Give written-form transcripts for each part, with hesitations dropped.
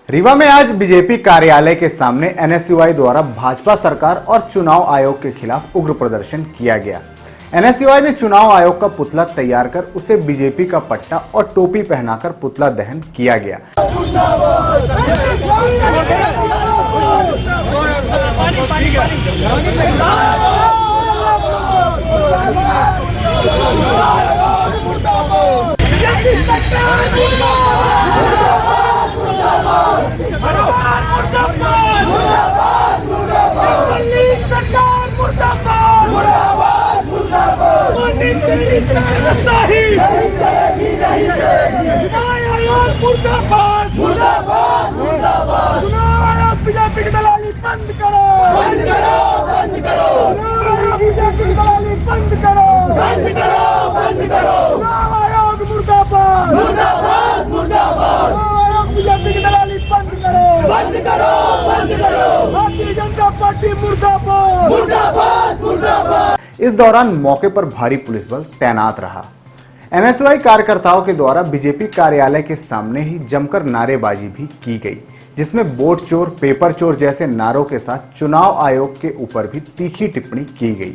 रीवा में आज बीजेपी कार्यालय के सामने एनएसयूआई द्वारा भाजपा सरकार और चुनाव आयोग के खिलाफ उग्र प्रदर्शन किया गया। एनएसयूआई ने चुनाव आयोग का पुतला तैयार कर उसे बीजेपी का पट्टा और टोपी पहनाकर पुतला दहन किया गया। बीजेपी की दलाली बंद करो, बंद करो, बंद करो। बीजेपी की दलाली बंद करो, बंद करो, बंद करो। चुनाव आयोग मुर्दाबाद, मुर्दाबाद, मुर्दाबाद। चुनाव आयोग बीजेपी की दलाली बंद करो, बंद करो, बंद करो। भारतीय जनता पार्टी मुर्दाबाद, मुर्दाबाद, मुर्दाबाद। इस दौरान मौके पर भारी पुलिस बल तैनात रहा। एनएसयूआई कार्यकर्ताओं के द्वारा बीजेपी कार्यालय के सामने ही जमकर नारेबाजी भी की गई, जिसमें वोट चोर, पेपर चोर जैसे नारों के साथ चुनाव आयोग के ऊपर भी तीखी टिप्पणी की गई।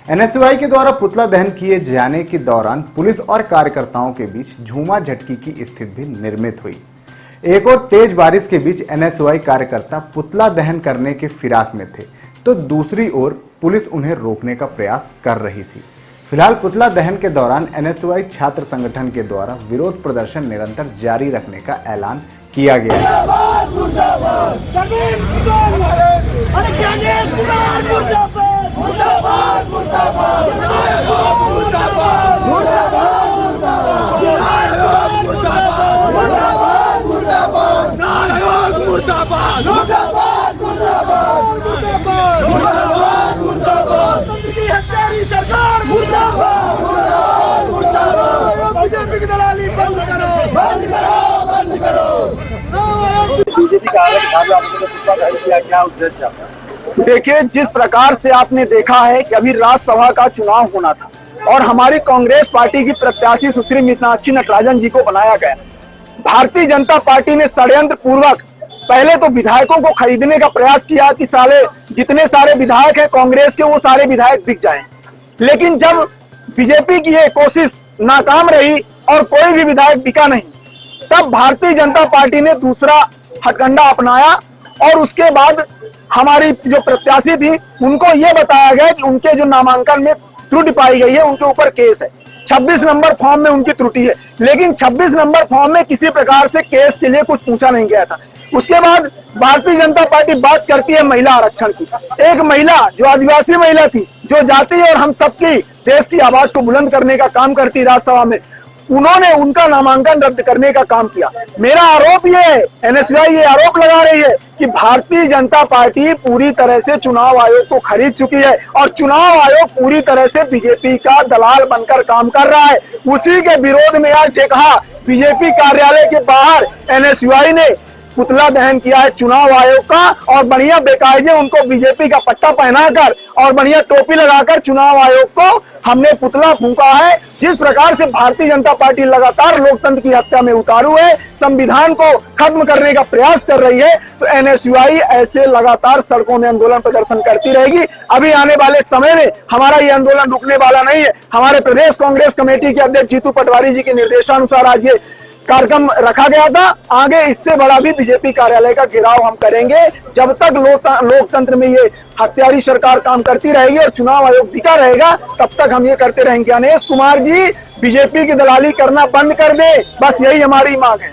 एनएसयूआई के द्वारा पुतला दहन किए जाने के दौरान पुलिस और कार्यकर्ताओं के बीच झूमा झटकी की स्थिति भी निर्मित हुई। एक और तेज बारिश के बीच एनएसयूआई कार्यकर्ता पुतला दहन करने के फिराक में थे, तो दूसरी ओर पुलिस उन्हें रोकने का प्रयास कर रही थी। फिलहाल पुतला दहन के दौरान एनएसयूआई छात्र संगठन के द्वारा विरोध प्रदर्शन निरंतर जारी रखने का ऐलान किया गया। सरकार मुर्दाबाद, मुर्दाबाद, मुर्दाबाद। बीजेपी की दलाली बंद करो, बंद करो, बंद करो। बीजेपी का क्या उद्देश्य? देखिए, जिस प्रकार से आपने देखा है कि अभी राज्यसभा का चुनाव होना था और हमारी कांग्रेस पार्टी की प्रत्याशी सुश्री मीनाक्षी नटराजन जी को बनाया गया। भारतीय जनता पार्टी ने षड्यंत्र पूर्वक पहले तो विधायकों को खरीदने का प्रयास किया कि साले जितने सारे विधायक हैं कांग्रेस के, वो सारे विधायक बिक जाएं। लेकिन जब बीजेपी की ये कोशिश नाकाम रही और कोई भी विधायक बिका नहीं, तब भारतीय जनता पार्टी ने दूसरा हथकंडा अपनाया और उसके बाद हमारी जो प्रत्याशी थी उनको ये बताया गया कि उनके जो नामांकन में त्रुटि पाई गई है, उनके ऊपर केस है। 26 नंबर फॉर्म में उनकी त्रुटि है, लेकिन 26 नंबर फॉर्म में किसी प्रकार से केस के लिए कुछ पूछा नहीं गया था। उसके बाद भारतीय जनता पार्टी बात करती है महिला आरक्षण की। एक महिला जो आदिवासी महिला थी, जो जाति और हम सबकी देश की आवाज को बुलंद करने का काम करती राज्यसभा में, उन्होंने उनका नामांकन रद्द करने का काम किया। मेरा आरोप ये है, एनएसयूआई ये आरोप लगा रही है कि भारतीय जनता पार्टी पूरी तरह से चुनाव आयोग को खरीद चुकी है और चुनाव आयोग पूरी तरह से बीजेपी का दलाल बनकर काम कर रहा है। उसी के विरोध में आज देखा बीजेपी कार्यालय के बाहर एनएसयूआई ने पुतला दहन किया है चुनाव आयोग का, और बढ़िया बेकायदे उनको बीजेपी का पट्टा पहनाकर और बढ़िया टोपी लगाकर चुनाव आयोग को हमने पुतला फूंका है। जिस प्रकार से भारतीय जनता पार्टी लगातार लोकतंत्र की हत्या में उतारू है, संविधान को खत्म करने का प्रयास कर रही है, तो एनएसयूआई ऐसे लगातार सड़कों में आंदोलन प्रदर्शन करती रहेगी। अभी आने वाले समय में हमारा ये आंदोलन रुकने वाला नहीं है। हमारे प्रदेश कांग्रेस कमेटी के अध्यक्ष जीतू पटवारी जी के निर्देशानुसार आज ये कार्यक्रम रखा गया था। आगे इससे बड़ा भी बीजेपी कार्यालय का घेराव हम करेंगे। जब तक लोकतंत्र में ये हत्यारी सरकार काम करती रहेगी और चुनाव आयोग टिका रहेगा, तब तक हम ये करते रहेंगे। गणेश कुमार जी, बीजेपी की दलाली करना बंद कर दे, बस यही हमारी मांग है।